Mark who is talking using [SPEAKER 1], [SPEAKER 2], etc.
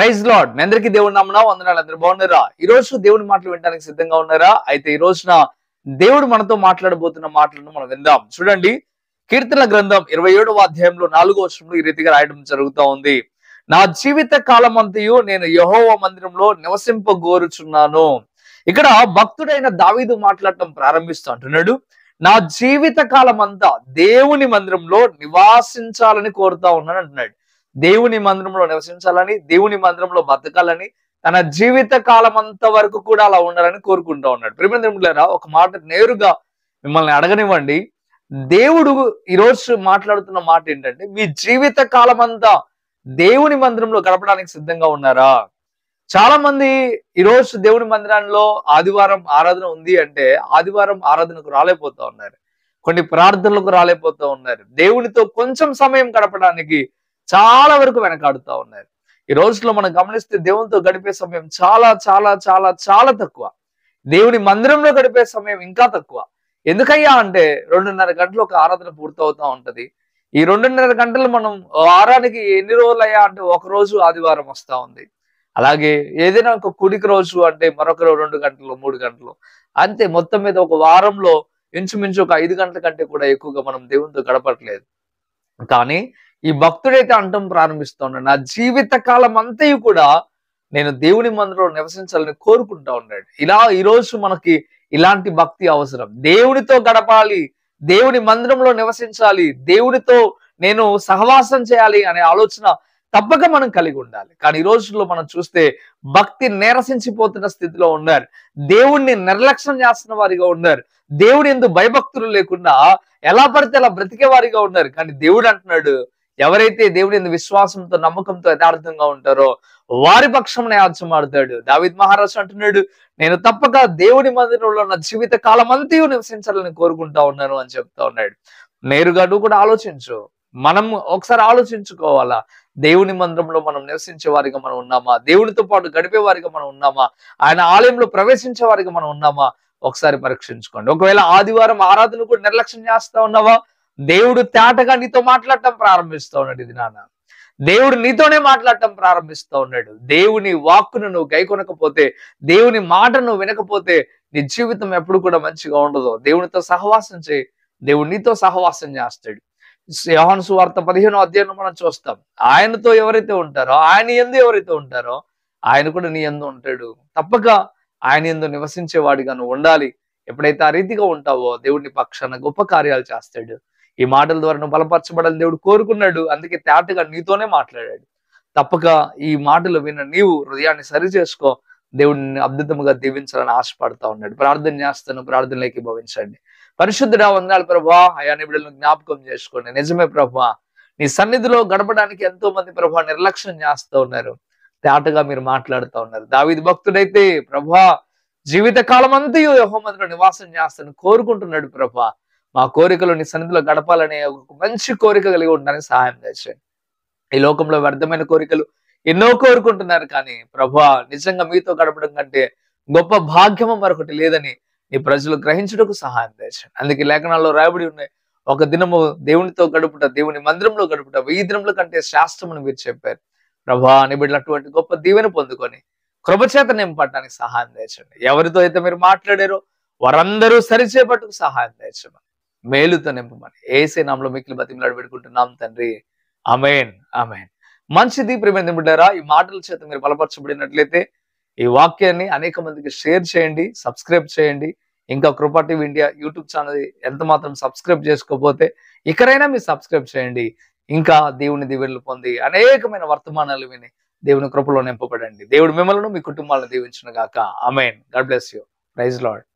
[SPEAKER 1] Praise lord. మీ అందరికీ దేవుడి నామమున వందనాలు. అందరూ బాగున్నారా? ఈ రోజు దేవుడి మాటలు వినడానికి సిద్ధంగా ఉన్నారా? అయితే ఈ రోజున దేవుడు మనతో మాట్లాడబోతున్న మాటలను మనం విందాం. చూడండి, కీర్తనల గ్రంథం 27వ అధ్యాయంలో 4వ వచనంలో ఈ రీతిగా రాయడం జరుగుతూ ఉంది. నా జీవిత కాలమంతయు నేను యెహోవా మందిరంలో నివసింపగోరుచున్నాను. ఇక్కడ భక్తుడైన దావీదు మాట్లాడటం ప్రారంభిస్తూ అంటున్నాడు, నా జీవిత కాలమంతా దేవుని మందిరంలో నివాసించాలని కోరుతా ఉన్నాను అంటున్నాడు. దేవుని మందిరంలో నివసించాలని, దేవుని మందిరంలో బతకాలని, తన జీవిత కాలం అంత వరకు కూడా అలా ఉండాలని కోరుకుంటా ఉన్నాడు. ప్రియమిత్రులారా, ఒక మాట నేరుగా మిమ్మల్ని అడగనివ్వండి. దేవుడు ఈరోజు మాట్లాడుతున్న మాట ఏంటంటే, మీ జీవిత కాలం అంతా దేవుని మందిరంలో గడపడానికి సిద్ధంగా ఉన్నారా? చాలా మంది ఈరోజు దేవుని మందిరంలో ఆదివారం ఆరాధన ఉంది అంటే ఆదివారం ఆరాధనకు రాలేకపోతా ఉన్నారు. కొన్ని ప్రార్థనలకు రాలేకపోతా ఉన్నారు. దేవునితో కొంచెం సమయం గడపడానికి చాలా వరకు వెనకాడుతా ఉన్నారు. ఈ రోజులో మనం గమనిస్తే దేవునితో గడిపే సమయం చాలా చాలా చాలా చాలా తక్కువ. దేవుని మందిరంలో గడిపే సమయం ఇంకా తక్కువ. ఎందుకయ్యా అంటే 2:30 గంటలు ఒక ఆరాధన పూర్తవుతా ఉంటది. ఈ 2:30 గంటలు మనం వారానికి ఎన్ని రోజులు అయ్యా అంటే ఒక రోజు ఆదివారం వస్తా ఉంది. అలాగే ఏదైనా ఒక కుడికి రోజు అంటే మరొక 2 గంటలు 3 గంటలు అంతే. మొత్తం మీద ఒక వారంలో ఇంచుమించు ఒక 5 గంటల కంటే కూడా ఎక్కువగా మనం దేవునితో గడపట్లేదు. కానీ ఈ భక్తుడైతే అంటం ప్రారంభిస్తూ ఉన్నాడు, నా జీవిత కాలం అంతయు కూడా నేను దేవుని మందిరంలో నివసించాలని కోరుకుంటా ఉన్నాడు. ఇలా ఈ రోజు మనకి ఇలాంటి భక్తి అవసరం. దేవునితో గడపాలి, దేవుని మందిరంలో నివసించాలి, దేవునితో నేను సహవాసం చేయాలి అనే ఆలోచన తప్పక మనం కలిగి ఉండాలి. కానీ ఈ రోజుల్లో మనం చూస్తే భక్తి నీరసించిపోతున్న స్థితిలో ఉన్నారు. దేవుణ్ణి నిర్లక్ష్యం చేస్తున్న వారిగా ఉన్నారు. దేవుడి యందు భయభక్తులు లేకుండా ఎలా పడితే అలా బ్రతికే వారిగా ఉన్నారు. కానీ దేవుడు అంటున్నాడు, ఎవరైతే దేవుడి యందు విశ్వాసంతో నమ్మకంతో యథార్థంగా ఉంటారో వారి పక్షం యాచమాడుతాడు. దావీద్ మహారాజు అంటున్నాడు, నేను తప్పక దేవుడి మందిరంలో నా జీవిత కాలం అంతయు నివసించాలని కోరుకుంటా ఉన్నాను అని చెప్తా ఉన్నాడు. నేరుగా నువ్వు కూడా ఆలోచించు. మనం ఒకసారి ఆలోచించుకోవాలా, దేవుని మందిరంలో మనం నివసించే వారిగా మనం ఉన్నామా? దేవునితో పాటు గడిపే వారిగా మనం ఉన్నామా? ఆయన ఆలయంలో ప్రవేశించే వారిగా మనం ఉన్నామా? ఒకసారి పరీక్షించుకోండి. ఒకవేళ ఆదివారం ఆరాధన కూడా నిర్లక్ష్యం చేస్తా ఉన్నావా? దేవుడు తేటగా నీతో మాట్లాడటం ప్రారంభిస్తా ఉన్నాడు. ఇది నాన్న, దేవుడు నీతోనే మాట్లాడటం ప్రారంభిస్తా ఉన్నాడు. దేవుని వాక్కును నువ్వు గైకొనకపోతే, దేవుని మాట నువ్వు వినకపోతే నీ జీవితం ఎప్పుడు కూడా మంచిగా ఉండదు. దేవునితో సహవాసం చేయి, దేవుడు నీతో సహవాసం చేస్తాడు. యోహాను సువార్త 15వ అధ్యాయంలో మనం చూస్తాం, ఆయనతో ఎవరైతే ఉంటారో, ఆయన యందు ఎవరైతే ఉంటారో ఆయన కూడా నీ యందు ఉంటాడు. తప్పక ఆయన యందు నివసించే వాడిగా నువ్వు ఉండాలి. ఎప్పుడైతే ఆ రీతిగా ఉంటావో దేవుడిని పక్షాన గొప్ప కార్యాలు చేస్తాడు. ఈ మాటల ద్వారా నువ్వు బలపరచబడాలని దేవుడు కోరుకున్నాడు. అందుకే తేటగా నీతోనే మాట్లాడాడు. తప్పక ఈ మాటలు విన్న నీవు హృదయాన్ని సరి చేసుకో. దేవుడిని అద్భుతముగా దీవించాలని ఆశపడతా ఉన్నాడు. ప్రార్థన చేస్తాను, ప్రార్థనలోకి భవించండి. పరిశుద్ధుడా, వందనాలు ప్రభా. అయా నీ బిడ్డలను జ్ఞాపకం చేసుకోండి. నిజమే ప్రభా, నీ సన్నిధిలో గడపడానికి ఎంతో మంది ప్రభా నిర్లక్ష్యం చేస్తూ ఉన్నారు. తేటగా మీరు మాట్లాడుతూ ఉన్నారు. దావీదు భక్తుడైతే ప్రభా జీవిత కాలం అంతయు యెహోవా మందిరంలో నివాసం చేస్తాను కోరుకుంటున్నాడు. ప్రభా, మా కోరికలు నీ సన్నిధిలో గడపాలనే ఒక మంచి కోరిక కలిగి ఉండడానికి సహాయం చేయండి. ఈ లోకంలో వ్యర్థమైన కోరికలు ఎన్నో కోరుకుంటున్నారు. కానీ ప్రభా, నిజంగా మీతో గడపడం కంటే గొప్ప భాగ్యము మరొకటి లేదని నీ ప్రజలు గ్రహించుటకు సహాయం చేయండి. అందుకే లేఖనాల్లో రాయబడి ఉన్నాయి, ఒక దినము దేవునితో గడుపుట, దేవుని మందిరంలో గడుపుట 1000 దినముల కంటే శాస్త్రమును మీరు చెప్పారు. ప్రభా, నీ బిడ్డలు అటువంటి గొప్ప దీవెన పొందుకొని కృపచేత నింపడానికి సహాయం చేయండి. ఎవరితో అయితే మీరు మాట్లాడారో వారందరూ సరిచేపట్టుకు సహాయం చేయండి. మేలుతో నింపమని యేసే నామములో మిక్కిలి బతిమలాడి పెట్టుకుంటున్నాం తండ్రి. ఆమేన్, ఆమేన్. మంచిది ప్రియమైన బిడ్డారా, ఈ మాటల చేత మీరు బలపరచబడినట్లయితే ఈ వాక్యాన్ని అనేక మందికి షేర్ చేయండి, సబ్స్క్రైబ్ చేయండి. ఇంకా కృపా టీవీ ఇండియా యూట్యూబ్ ఛానల్ ఎంత మాత్రం సబ్స్క్రైబ్ చేసుకోకపోతే ఇకరైనా మీరు సబ్స్క్రైబ్ చేయండి. ఇంకా దేవుని దీవెనలు పొంది అనేకమైన వర్తమానాలు విని దేవుని కృపలో నింపబడండి. దేవుడు మిమ్మల్ని మీ కుటుంబాలను దీవించును గాక. Amen. God bless you. Praise lord.